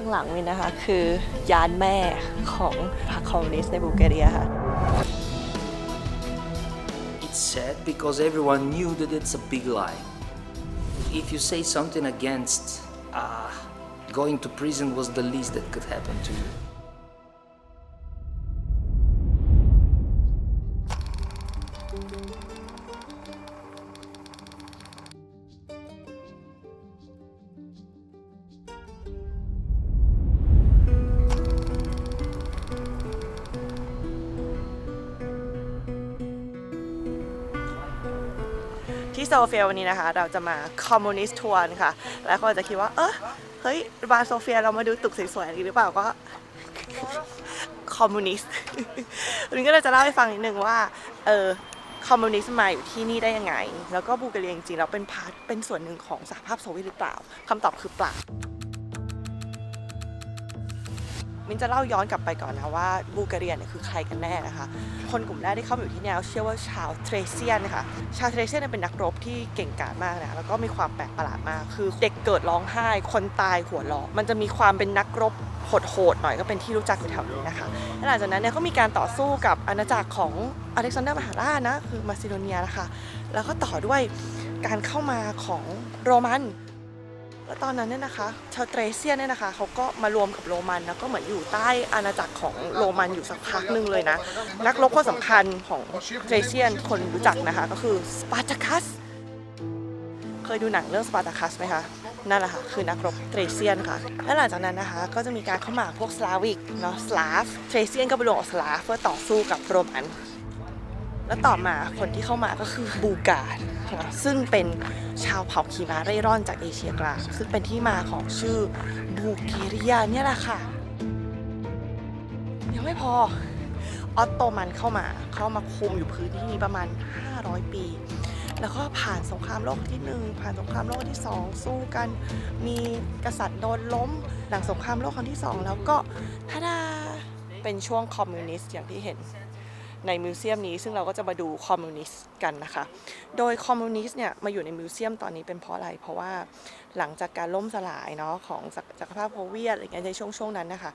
ข้างหลังนี่นะคะคือยานแม่ของพรรคคอมมิวนิสต์ในบูลแกเรียค่ะ It's sad because everyone knew that it's a big lie. If you say something against going to prison was the least that could happen to you.ที่โซเฟียวันนี้นะคะเราจะมาคอมมิวนิสต์ทัวร์ค่ะ แล้วก็จะคิดว่าเฮ้ยมาโซเฟียเรามาดูตึกสวยๆหรือเปล่าก็คอมมิวนิสต์ วันนี้ก็เลยจะเล่าให้ฟังนิดนึงว่าคอมมิวนิสต์มาอยู่ที่นี่ได้ยังไงแล้วก็บูลแกเรียจริงๆแล้วเป็นส่วนหนึ่งของสหภาพโซเวียตหรือเปล่าคำตอบคือเปล่ามินจะเล่าย้อนกลับไปก่อนนะว่าบูลแกเรียเนี่ยคือใครกันแน่นะคะคนกลุ่มแรกที่เข้ามาอยู่ที่นี่เชื่อว่าชาวเทรเซียนนะคะชาวเทรเซียนเป็นนักรบที่เก่งกาจมากนะแล้วก็มีความแปลกประหลาดมากคือเด็กเกิดร้องไห้คนตายหัวเราะมันจะมีความเป็นนักรบโหดๆหน่อยก็เป็นที่รู้จักอยู่แถวนี้นะคะและหลังจากนั้นเนี่ยก็มีการต่อสู้กับอาณาจักรของอเล็กซานเดอร์มหาราชนะคือมาซิโดเนียนะคะแล้วก็ต่อด้วยการเข้ามาของโรมันแล้วตอนนั้นเนี่ยนะคะชาวเทรเซียนเนี่ยนะคะเขาก็มารวมกับโรมันแล้วก็เหมือนอยู่ใต้อาณาจักรของโรมันอยู่สักพักหนึ่งเลยนะนักรบคนสำคัญของเทรเซียนคนรู้จักนะคะก็คือสปาร์ตาคัสเคยดูหนังเรื่องสปาร์ตาคัสไหมคะนั่นแหละค่ะคือนักรบเทรเซียนค่ะและหลังจากนั้นนะคะก็จะมีการเข้ามาพวกสลาวิกเนาะสลาฟเทรเซียนก็ไปรวมกับสลาฟเพื่อต่อสู้กับโรมันแล้วต่อมาคนที่เข้ามาก็คือบูการ์ซึ่งเป็นชาวเผ่าขี่ม้าเร่ร่อนจากเอเชียกลางซึ่งเป็นที่มาของชื่อบูลแกเรียเนี่ยแหละค่ะยังไม่พอออตโตมันเข้ามาคุมอยู่พื้นที่นี้ประมาณ500 ปีแล้วก็ผ่านสงครามโลกที่ 1ผ่านสงครามโลกที่ 2สู้กันมีกษัตริย์โดนล้มหลังสงครามโลกครั้งที่ 2แล้วก็ทาดาเป็นช่วงคอมมิวนิสต์อย่างที่เห็นในมิวเซียมนี้ซึ่งเราก็จะมาดูคอมมิวนิสต์กันนะคะโดยคอมมิวนิสต์เนี่ยมาอยู่ในมิวเซียมตอนนี้เป็นเพราะอะไรเพราะว่าหลังจากการล่มสลายเนาะของจักรภาพโซเวียตอะไรเงี้ยในช่วงนั้นนะคะ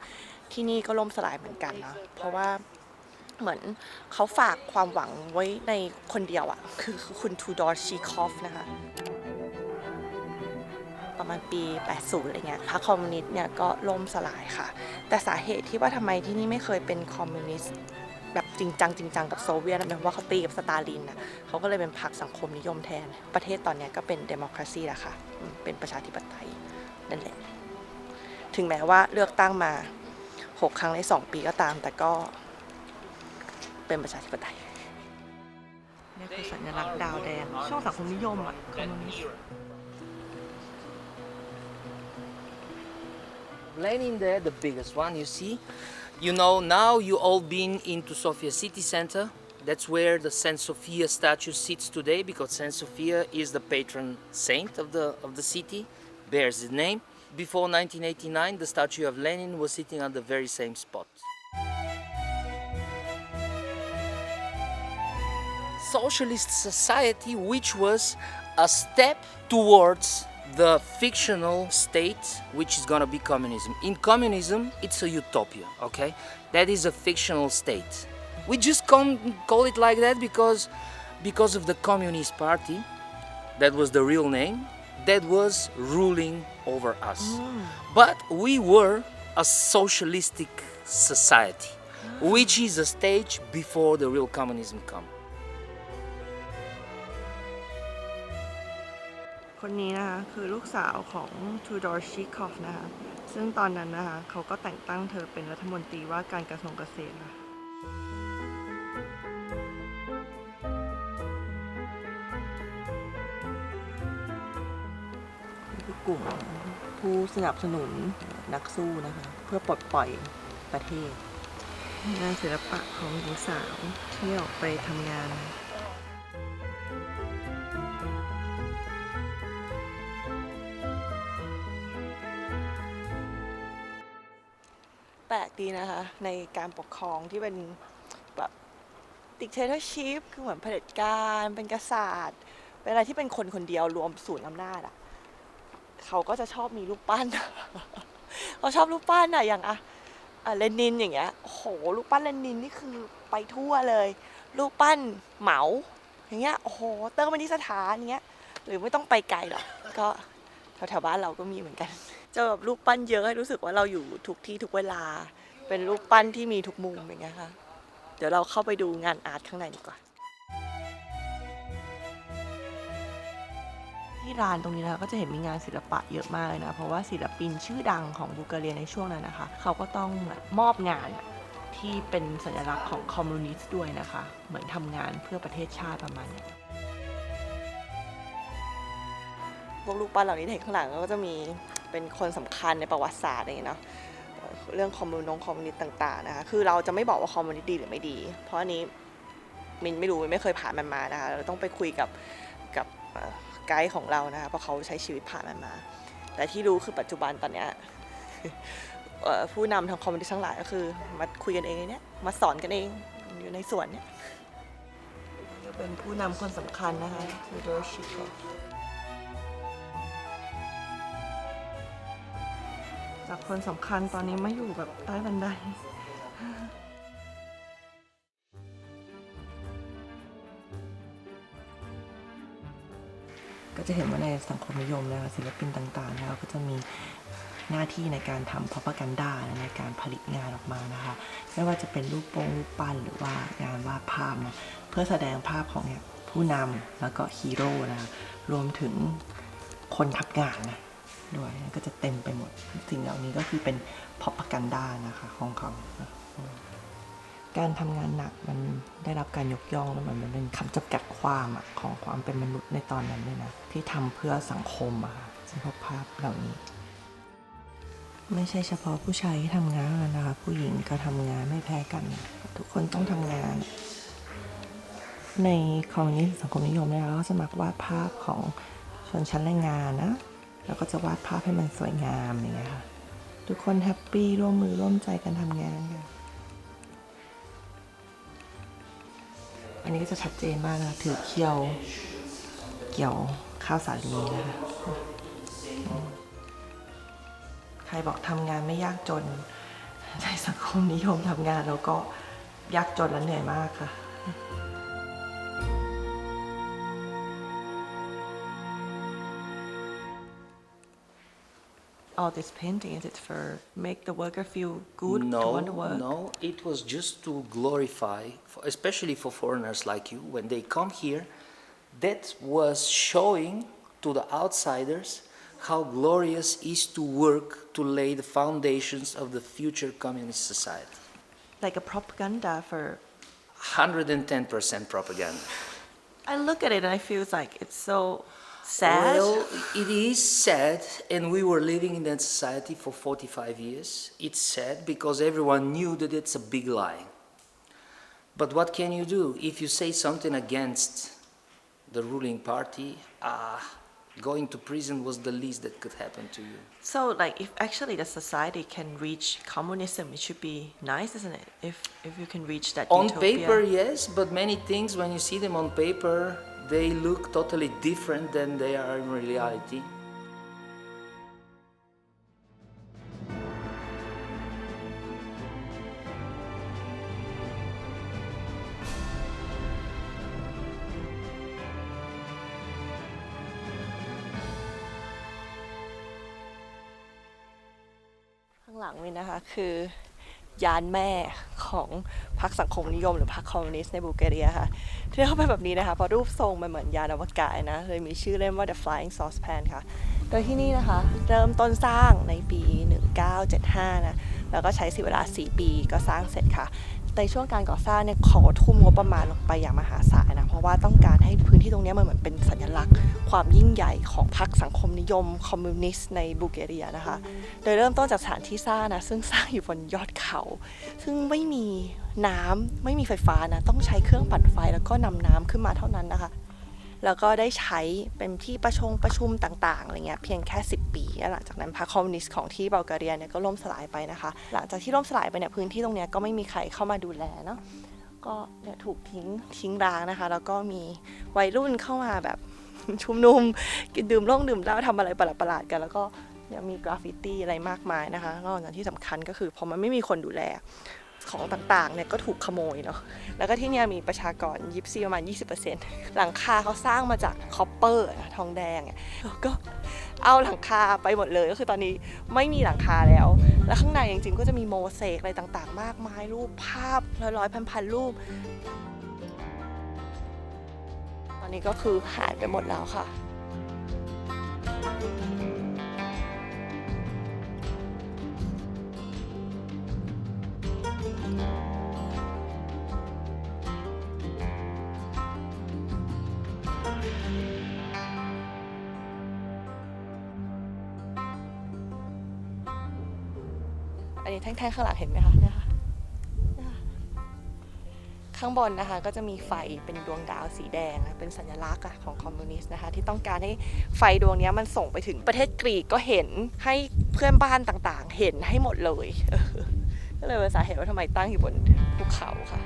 ที่นี่ก็ล่มสลายเหมือนกันนะเพราะว่าเหมือนเขาฝากความหวังไว้ในคนเดียวอะคือคุณทูดอร์ชีคอฟนะคะประมาณปี 80 อะไรเงี้ยพรรคคอมมิวนิสต์เนี่ยก็ล่มสลายค่ะแต่สาเหตุที่ว่าทำไมที่นี่ไม่เคยเป็นคอมมิวนิสต์แบบจริงจังกับโซเวียตนะเพราะว่าเขาตีกับสตาลินนะเขาก็เลยเป็นพรรคสังคมนิยมแทนประเทศตอนนี้ก็เป็นเดโมคราซีแล้วค่ะเป็นประชาธิปไตยนั่นแหละถึงแม้ว่าเลือกตั้งมา6 ครั้งใน2 ปีก็ตามแต่ก็เป็นประชาธิปไตยนี่คือสัญลักษณ์ดาวแดงช่วงสังคมนิยมอะคอมมิวนิสต์ Lenin there, the biggest one, you see. You know, now you all been into Sofia city center. That's where the Saint Sophia statue sits today because Saint Sophia is the patron saint of the city, bears the name. Before 1989, the statue of Lenin was sitting on the very same spot. Socialist society, which was a step towards the fictional state which is gonna be communism. In communism, it's a utopia, okay? That is a fictional state. We just call it like that because of the Communist Party, that was the real name, that was ruling over us. But we were a socialistic society, which is a stage before the real communism comes. คนนี้นะคะคือลูกสาวของทูดอร์ชิคอฟนะคะซึ่งตอนนั้นนะคะเขาก็แต่งตั้งเธอเป็นรัฐมนตรีว่าการกระทรวงเกษตรค่ะนี่คือกลุ่มผู้สนับสนุนนักสู้นะคะเพื่อปลดปล่อยประเทศงานศิลปะของหญิงสาวที่ออกไปทำงานแปลกดีนะคะในการปกครองที่เป็นแบบดิกเตอร์ชิพคือเหมือนเผด็จการเป็นกษัตริย์เป็นอะไรที่เป็นคนคนเดียวรวมศูนย์อำนาจอ่ะเขาก็จะชอบมีรูปปั้น เขาชอบรูปปั้นอะอย่างเลนินอย่างเงี้ยโอ้โหรูปปั้นเลนินนี่คือไปทั่วเลยรูปปั้นเหมาอย่างเงี้ยโอ้โหเติมไปที่สถานอย่างเงี้ยหรือไม่ต้องไปไกลหรอกก็แถวๆบ้านเราก็มีเหมือนกันเจอแบบรูปปั้นเยอะให้รู้สึกว่าเราอยู่ทุกที่ทุกเวลาเป็นรูปปั้นที่มีทุกมุมอย่างเงี้ยค่ะเดี๋ยวเราเข้าไปดูงานอาร์ตข้างในดีกว่าที่ร้านตรงนี้นะคะก็จะเห็นมีงานศิลปะเยอะมากเลยนะเพราะว่าศิลปินชื่อดังของบูลแกเรียในช่วงนั้นนะคะเขาก็ต้องมอบงานที่เป็นสัญลักษณ์ของคอมมิวนิสต์ด้วยนะคะเหมือนทำงานเพื่อประเทศชาติประมาณนี้พวกรูปปั้นเหล่านี้ที่เห็นข้างหลังก็จะมีเป็นคนสำคัญในประวัติศาสตร์อะไรอย่างเงี้ยเนาะเรื่องคอมมิวนิสต์ต่างๆนะคะคือเราจะไม่บอกว่าคอมมิวนิสต์ดีหรือไม่ดีเพราะอันนี้มินไม่รู้มินไม่เคยผ่านมันมานะคะเราต้องไปคุยกับไกด์ของเรานะคะเพราะเขาใช้ชีวิตผ่านมันมาแต่ที่รู้คือปัจจุบันตอนเนี้ยผู้นำทางคอมมิวนิสต์ทั้งหลายก็คือมาคุยกันเองเนี่ยมาสอนกันเองอยู่ในสวนเนี่ยจะเป็นผู้นำคนสำคัญนะคะคือโดชิโกจากคนสำคัญตอนนี้มาอยู่แบบใต้บันไดก็จะเห็นว่าในสังคมนิยมนะคะศิลปินต่างๆแล้วก็จะมีหน้าที่ในการทำ propaganda ในการผลิตงานออกมานะคะไม่ว่าจะเป็นรูปปั้นหรือว่างานวาดภาพนะเพื่อแสดงภาพของเนี่ยผู้นำแล้วก็ฮีโร่นะรวมถึงคนทำงานนะด้วยก็จะเต็มไปหมดสิ่งเหล่านี้ก็คือเป็น propaganda นะคะของเขาการทำงานหนักมันได้รับการยกย่องแล้วมันเป็นคำจำกัดความของความเป็นมนุษย์ในตอนนั้นเลยนะที่ทำเพื่อสังคมอะค่ะซึ่งภาพเหล่านี้ไม่ใช่เฉพาะผู้ชายที่ทำงานนะคะผู้หญิงก็ทำงานไม่แพ้กันทุกคนต้องทำงานในคอมมิวนิสต์สังคมนิยมเนี่ยเราก็จะมักวาดภาพของชนชั้นแรงงานนะแล้วก็จะวาดภาพให้มันสวยงามอย่างเงี้ยค่ะทุกคนแฮปปี้ร่วมมือร่วมใจกันทำงานค่ะอันนี้ก็จะชัดเจนมากนะถือเคี่ยวเกี่ยวข้าวสาลีนะคะใครบอกทำงานไม่ยากจนในสังคมนิยมทำงานแล้วก็ยากจนและเหนื่อยมากค่ะ All this painting is it for make the worker feel good to want to work? No, it was just to glorify, especially for foreigners like you, when they come here, that was showing to the outsiders how glorious is to work to lay the foundations of the future communist society. Like a propaganda for 110% propaganda. I look at it and I feel like it's so sad. Well, it is sad, and we were living in that society for 45 years. It's sad because everyone knew that it's a big lie. But what can you do? If you say something against the ruling party, going to prison was the least that could happen to you. So like if actually the society can reach communism, it should be nice, isn't it? If you can reach that On utopia. paper, yes, but many things when you see them on paper, they look totally different than they are in reality.ข้างหลังนี่นะคะคือยานแม่ของพรรคสังคมนิยมหรือพรรคคอมมิวนิสต์ในบูลแกเรียค่ะที่เข้าไปแบบนี้นะคะเพราะรูปทรงมันเหมือนยานอวกาศนะเลยมีชื่อเล่มว่า The Flying Saucepan ค่ะโดยที่นี่นะคะเริ่มต้นสร้างในปี 1975 นะแล้วก็ใช้เวลา 4 ปีก็สร้างเสร็จค่ะในช่วงการก่อสร้างเนี่ยขอทุ่มงบประมาณลงไปอย่างมหาศาลนะเพราะว่าต้องการให้พื้นที่ตรงนี้มันเหมือนเป็นสัญลักษณ์ความยิ่งใหญ่ของพรรคสังคมนิยมคอมมิวนิสต์ในบูลแกเรียนะคะโดยเริ่มต้นจากสถานที่สร้างนะซึ่งสร้างอยู่บนยอดเขาซึ่งไม่มีน้ำไม่มีไฟฟ้านะต้องใช้เครื่องปั่นไฟแล้วก็นำน้ำขึ้นมาเท่านั้นนะคะแล้วก็ได้ใช้เป็นที่ประชุมต่างๆอะไรเงี้ยเพียงแค่10 ปีหลังจากนั้นพรรคคอมมิวนิสต์ของที่บัลแกเรียเนี่ยก็ล่มสลายไปนะคะหลังจากที่ล่มสลายไปเนี่ยพื้นที่ตรงเนี้ยก็ไม่มีใครเข้ามาดูแลเนาะก็เนี่ยถูกทิ้งร้างนะคะแล้วก็มีวัยรุ่นเข้ามาแบบชุมนุมกินดื่มเหล้าทำอะไรประหลาดๆกันแล้วก็ เนี่ยมีกราฟฟิตี้อะไรมากมายนะคะนอกจากที่สำคัญก็คือพอมันไม่มีคนดูแลของต่างๆเนี่ยก็ถูกขโมยเนาะแล้วก็ที่เนี่ยมีประชากรยิปซีประมาณ 20% หลังคาเขาสร้างมาจากคอปเปอร์ทองแดงก็เอาหลังคาไปหมดเลยก็คือตอนนี้ไม่มีหลังคาแล้วแล้วข้างในจริงๆก็จะมีโมเสกอะไรต่างๆมากมายรูปภาพร้อยๆพันๆรูปตอนนี้ก็คือหายไปหมดแล้วค่ะอันนี้แท่งๆข้างหลังเห็นไหมคะเนี่ยค่ะข้างบนนะคะก็จะมีไฟเป็นดวงดาวสีแดงเป็นสัญลักษณ์ของคอมมิวนิสต์นะคะที่ต้องการให้ไฟดวงนี้มันส่งไปถึงประเทศกรีกก็เห็นให้เพื่อนบ้านต่างๆเห็นให้หมดเลยก็เลยเป็นสาเหตุว่าทำไมตั้งอยู่บนภูเขาค่ะ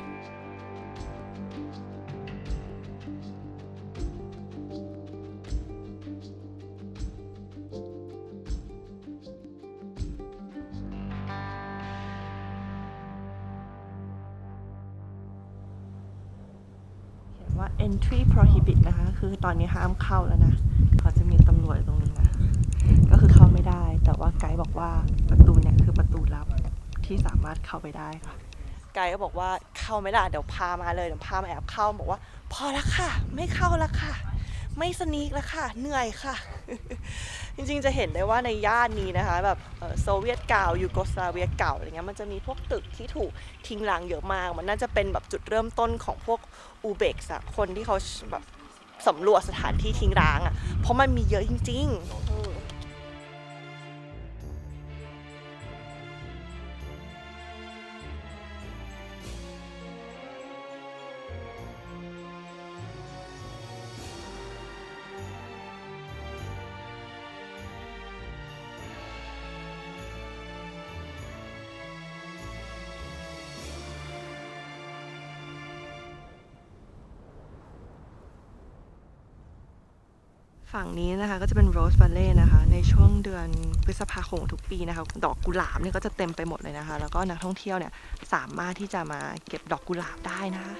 ว่า entry prohibit นะคะคือตอนนี้ห้ามเข้าแล้วนะเขาจะมีตำรวจตรงนี้นะก็คือเข้าไม่ได้แต่ว่าไกด์บอกว่าประตูเนี่ยคือประตูลับที่สามารถเข้าไปได้ค่ะไกด์ก็บอกว่าเข้าไม่ได้เดี๋ยวพามาเลยเดี๋ยวพามาแอบเข้าบอกว่าพอละค่ะไม่เข้าละค่ะไม่สนีกละค่ะเหนื่อยค่ะ จริงๆจะเห็นได้ว่าในย่านนี้นะคะแบบโซเวียตเก่ายูโกสลาเวียเก่าอะไรเงี้ยมันจะมีพวกตึกที่ถูกทิ้งร้างเยอะมากมันน่าจะเป็นแบบจุดเริ่มต้นของพวกอูเบกส์อะคนที่เขาแบบสำรวจสถานที่ทิ้งร้างอะเพราะมันมีเยอะจริงๆฝั่งนี้นะคะก็จะเป็นโรสวัลเลย์นะคะในช่วงเดือนพฤษภาคมทุกปีนะคะดอกกุหลาบเนี่ยก็จะเต็มไปหมดเลยนะคะแล้วก็นักท่องเที่ยวเนี่ยสามารถที่จะมาเก็บดอกกุหลาบได้นะคะ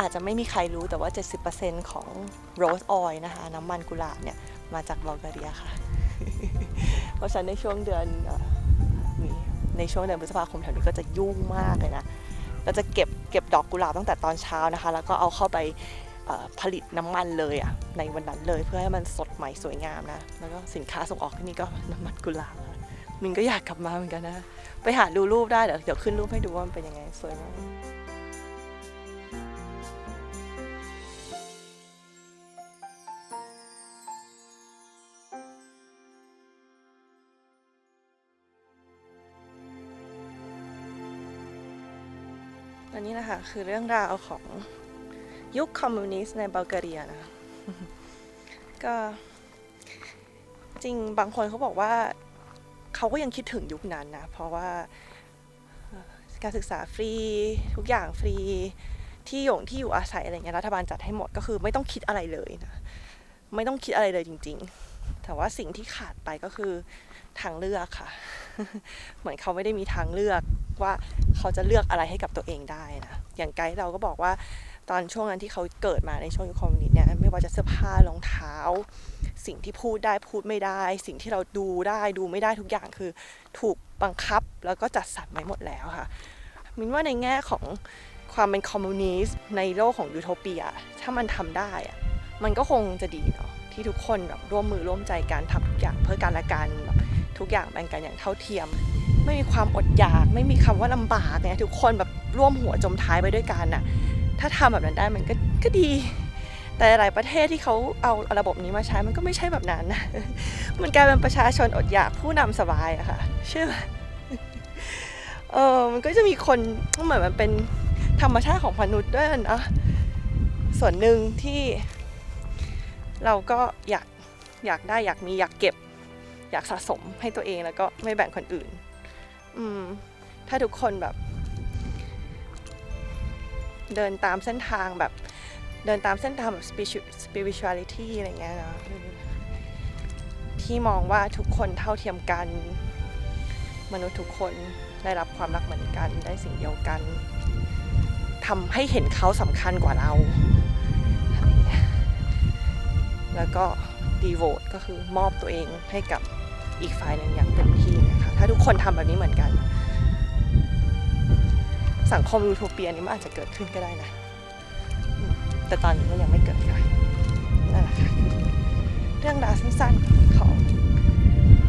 อาจจะไม่มีใครรู้แต่ว่า 70% ของโรสออยล์นะคะน้ำมันกุหลาบเนี่ยมาจากบัลแกเรียค่ะ เพราะฉะนั้นในช่วงเดือนพฤษภาคมแถวนี้ก็จะยุ่งมากเลยนะเราจะเก็บดอกกุหลาบตั้งแต่ตอนเช้านะคะแล้วก็เอาเข้าไปผลิตน้ำมันเลยในวันนั้นเลยเพื่อให้มันสดใหม่สวยงามนะแล้วก็สินค้าส่งออกที่นี่ก็น้ำมันกุหลาบมินก็อยากกลับมาเหมือนกันนะไปหาดูรูปได้เดี๋ยวขึ้นรูปให้ดูว่ามันเป็นยังไงสวยมากอันนี้นะคะคือเรื่องราวของยุคคอมมิวนิสต์ในบัลแกเรียนะก็จริงบางคนเขาบอกว่าเขาก็ยังคิดถึงยุคนั้นนะเพราะว่าการศึกษาฟรีทุกอย่างฟรีที่อยู่อาศัยอะไรเงี้ยรัฐบาลจัดให้หมดก็คือไม่ต้องคิดอะไรเลยนะไม่ต้องคิดอะไรเลยจริงๆแต่ว่าสิ่งที่ขาดไปก็คือทางเลือกค่ะ เหมือนเขาไม่ได้มีทางเลือกว่าเขาจะเลือกอะไรให้กับตัวเองได้นะอย่างไกด์เราก็บอกว่าตอนช่วงนั้นที่เขาเกิดมาในช่วงยุคคอมมิวนิสต์เนี่ยไม่ว่าจะเสื้อผ้ารองเท้าสิ่งที่พูดได้พูดไม่ได้สิ่งที่เราดูได้ดูไม่ได้ทุกอย่างคือถูกบังคับแล้วก็จัดสรรไว้หมดแล้วค่ะมินว่าในแง่ของความเป็นคอมมิวนิสต์ในโลกของยูโทเปียถ้ามันทำได้อะมันก็คงจะดีเนาะที่ทุกคนแบบร่วมมือร่วมใจกันทำทุกอย่างเพื่อกันและกันแบบทุกอย่างแบ่งกันอย่างเท่าเทียมไม่มีความอดอยากไม่มีคำว่าลำบากเนี่ยทุกคนแบบร่วมหัวจมท้ายไปด้วยกันน่ะถ้าทำแบบนั้นได้มันก็ดีแต่หลายประเทศที่เขาเอาระบบนี้มาใช้มันก็ไม่ใช่แบบนั้นนะมันกลายเป็นประชาชนอดอยากผู้นำสบายอะค่ะเชื่อไหมมันก็จะมีคนเหมือนมันเป็นธรรมชาติของมนุษย์ด้วยนะส่วนหนึ่งที่เราก็อยากได้อยากมีอยากเก็บอยากสะสมให้ตัวเองแล้วก็ไม่แบ่งคนอื่นถ้าทุกคนแบบ เดินตามเส้นทางแบบspirituality อะไรเงี้ยนะที่มองว่าทุกคนเท่าเทียมกันมนุษย์ทุกคนได้รับความรักเหมือนกันได้สิ่งเดียวกันทำให้เห็นเขาสำคัญกว่าเราแล้วก็ devote ก็คือมอบตัวเองให้กับอีกฝ่ายหนึ่งอย่างเต็มที่นะคะถ้าทุกคนทำแบบนี้เหมือนกันสังคมยูโทเปียนี้มันอาจจะเกิดขึ้นก็ได้นะแต่ตอนนี้ก็ยังไม่เกิดค่ะนั่นแหละค่ะเรื่องราวสั้นๆของ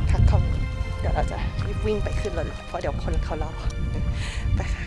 ทักคำเดี๋ยวเราจะรีบวิ่งไปขึ้นรถเพราะเดี๋ยวคนเขารอไปค่ะ